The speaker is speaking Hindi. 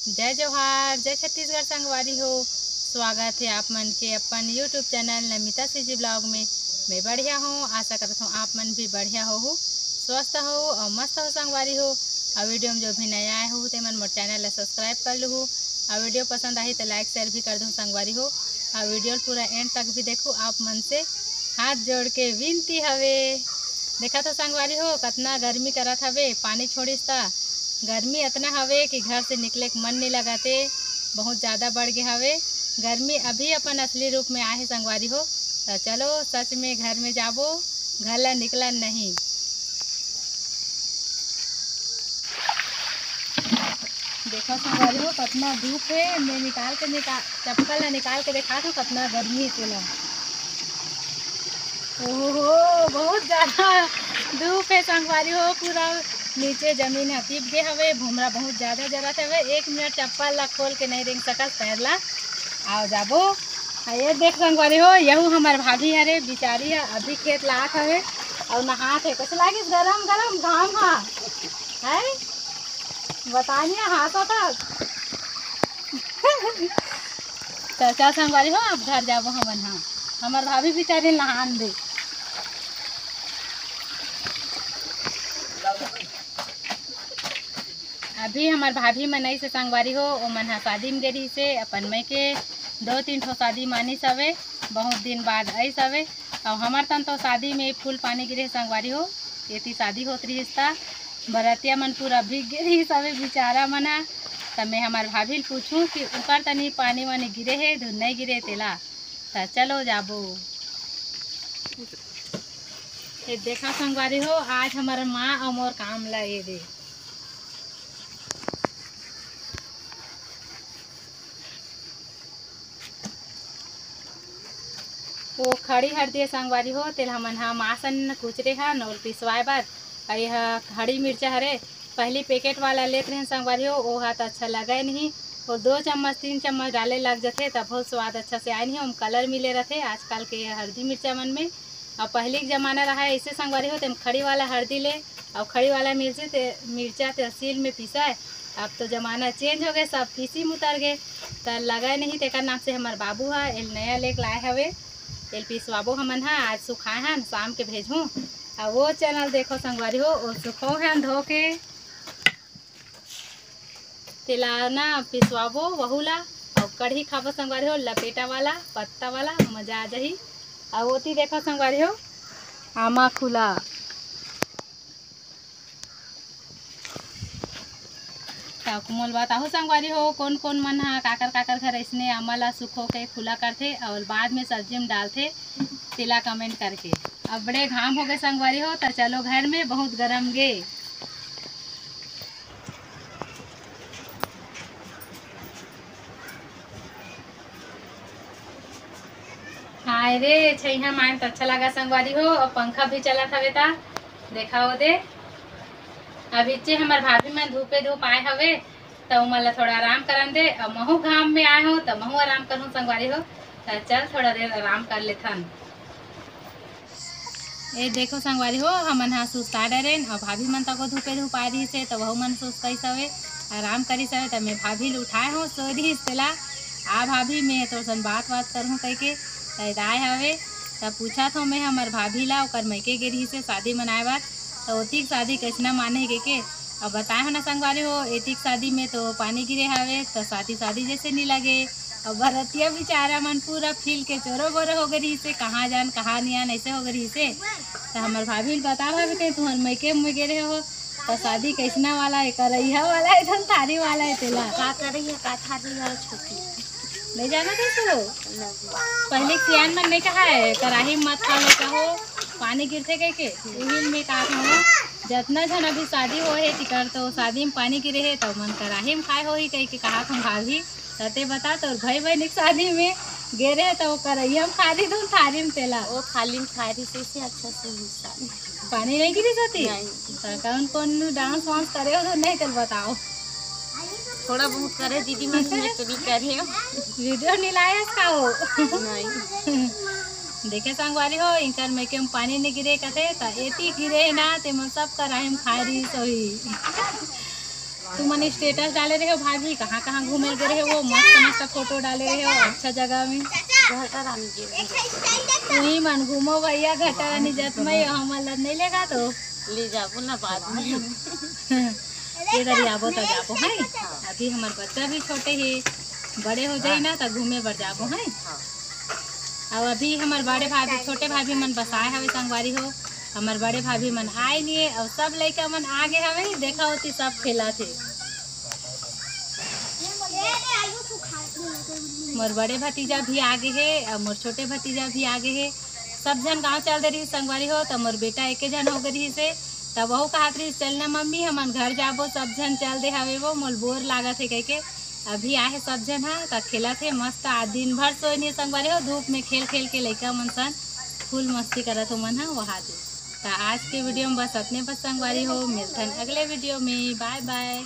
जय जोहार, जय छत्तीसगढ़ संगवारी हो। स्वागत है आप मन के अपन YouTube channel Namita CG blog में। मैं बढ़िया हूँ, आशा करता हूँ आप मन भी बढ़िया हो, स्वस्थ हो और मस्त हो संगवारी हो। और वीडियो में जो भी नया आए हो तो मन मोर चैनल ला सब्सक्राइब कर लूँ। और वीडियो पसंद आई तो लाइक शेयर भी कर दूँ संगवारी हो। और वीडियो पूरा एंड तक भी देखो, आप मन से हाथ जोड़ के विनती हवे। देखा तो संगवारी हो कितना गर्मी करत हवे, पानी छोड़िस ता गर्मी इतना हवे कि घर से निकले के मन नहीं लगाते, बहुत ज़्यादा बढ़ गया हवे। गर्मी अभी अपन असली रूप में आए है संगवारी हो। तो चलो सच में घर में जाबो, घर ला निकला नहीं। देखो संगवारी हो कितना धूप है। मैं चप्पल ला निकाल के देखा तो कितना गर्मी है। ओहो बहुत ज़्यादा धूप है संगवारी हो, पूरा नीचे जमीन हतीब गे हवे, भूमरा बहुत ज़्यादा जरत हवे। 1 मिनट चप्पल ला खोल के नहीं रेंग सकत पैर ला। आओ जाबो। ये देख संगवारी हो, यहू हमार भाभी हरे, बिचारी है अभी खेत लात हवे और नहात है। कैसे लागिस? गरम गरम घाम है बताइए हाथ था। चल संगवारी हो अब घर जाबो हमन। हाँ हमार भाभी बिचारी नहान दे। अभी हमार भाभी मनई से संगवारी हो, ओ मन हा शादी में गेरी से अपन मई के 2-3 ठो शादी मानिस हवे, बहुत दिन बाद आई सवे। और हमार तन तो शादी में फूल पानी गिरे संगवारी हो। एती शादी होत रही ता बरातिया मन पूरा भीग गिरी सवे बेचारा मना। तब मैं हमार भाभी पूछूं कि ऊपर तनी पानी वानी गिरे है धुन नहीं गिरे तेला। तो चलो जाबो। ये देखा संगवारी हो, आज हमारा माँ और मोर काम ला ये दे। वो खड़ी हरदी संगवारी हो, तेल हमन हा मासन कुचरे हन और पिसवाए बर। और यह खड़ी मिर्चा हरे, पहली पैकेट वाला लेते रहे संगवारी हो, वो हाथ अच्छा लगे नहीं। और 2 चम्मच 3 चम्मच डाले लग जाते तब बहुत स्वाद अच्छा से आए नहीं। हम कलर मिले रहते आजकल के हल्दी मिर्चा मन में। और पहले के जमाना रहा है ऐसे संगवारी हो, तो खड़ी वाला हल्दी ले और खड़ी वाला मिर्चा तहसील में पिसाए। अब तो ज़माना चेंज हो गए, सब पीसी में उतर गए तो लगा नहीं। तेकर नाम से हमार बाबू है एल नया लेके लाए हवे। तेल पिसवाबो हमन हा, आज सुखाए हन शाम के भेजूँ। और वो चैनल देखो संगवारी हो, वो सुखो हन धो के तेला ना पिसवाबो वहू ला। और कढ़ी खाबो संगवारी हो, लपेटा वाला पत्ता वाला मजा आ जाही। और ओती देखो संगवारी हो आमा खुला। मोल बताहू संगवारी हो कौन कौन मन हा काकर घर इसने आमा ला सुखो के खुला करथे और बाद में सब्जी में डालथे, तेला कमेंट करके। अब बड़े घाम हो गए संगवारी हो, तो चलो घर में बहुत गरम गे। हाय रे छैहा मायन तो अच्छा लगा संगवारी हो। और पंखा भी चला हवे ता देखा हो दे। अब इच्चे हमार भाभी में धूप आए हवे तो मला थोड़ा आराम करन दे। और महू घाम में आए हो तो महू आराम करूँ संगवारी हो। तो चल थोड़ा देर आराम कर लेथन। ये देखो संगवारी हो हमन हा सुस्ता डरेन और भाभी मन तक धूप आए रही से तो वह मन सुस्ता सवे आराम करी सवे। तो मैं भाभी ले उठाए हो सो रही तेला। आ भाभी मैं तो सन बात करूँ कह के आए हवे। तब पूछा था मैं हमार भाभी ला ओकर मैके गे रही से शादी मनाए बार, तो ओती शादी कैसना माने के। अब बताए हो ना संगवारी हो, एतिक शादी में तो पानी गिरे हवे तो शादी जैसे नहीं लगे। और बरतिया बेचारा मन पूरा फील के चोरो बोरो हो गई से, कहाँ जान कहाँ नहीं आन ऐसे हो गई से। तो हमार भाभी बता भाभी कहीं तुम्हारे मैके में गे रहे हो तो शादी कैसना वाला है, करैया वाला है धन थारी वाला है तेला का करैया का थारी वाला छोटी नहीं जाना था तो पहले सियान मन नहीं कहा है कराही मत खाओ कहो पानी गिरते कह के यही में कहा था जितना जन अभी शादी हो है टिकर तो शादी में पानी गिरे है तो मन कराही में खाए हो ही कह के कहा था भाभी। तते बता तो भाई बहन की शादी में गे रहे तो करैया में खा दी तुम थारी में तेला वो थाली में खा रही से अच्छा से पानी नहीं गिरी जाती। कौन कौन डांस वांस करे हो तो नहीं चल बताओ। थोड़ा बहुत करे दीदी मैं कभी करे वीडियो नहीं लाया इसका हो नहीं देखे संगवारी हो इनकर मैके में पानी नहीं गिरे कथे तो एती गिरे ना ते मन सब कराही में खाए रही सोही। तू मन स्टेटस डाले रहे हो भाभी, कहाँ कहाँ घूमे गए रहे हो, मस्त मस्त फोटो डाले रहे हो अच्छा जगह में। घाटा रानी जी तू ही मन घूमो भैया घटा रानी जत में हमला नहीं लेगा तो ले जाबो ना बाद में। इधर आबो तो जाबो है। अभी हमार बच्चा भी छोटे है, बड़े हो जाए ना तो घूमे बर जाबो है। और अभी हमार बड़े भाभी छोटे भाभी मन बसाए हवे संगवारी हो, हमार बड़े भाभी मन आए नहीं है और सब लड़का मन आगे हवे देखा होती सब खेला थे। मोर बड़े भतीजा भी आगे है और मोर छोटे भतीजा भी आगे है। सब जन गाँव चल दे रही संगवारी हो, तो मोर बेटा एक जन हो गई से तब वह कहत रही चलना मम्मी हमन घर जाबो, सब जन चल दे हवे वो मोल बोर लागत है कह के। अभी आए सब जन हाँ तो खेला थे मस्त, आज दिन भर सोए नहीं संगवारी हो, धूप में खेल खेल के लड़का मन सन फुल मस्ती करत हो मन हाँ वहाँ दे। तो आज के वीडियो में बस अपने बस संगवारी हो, मिलते हैं अगले वीडियो में। Bye bye.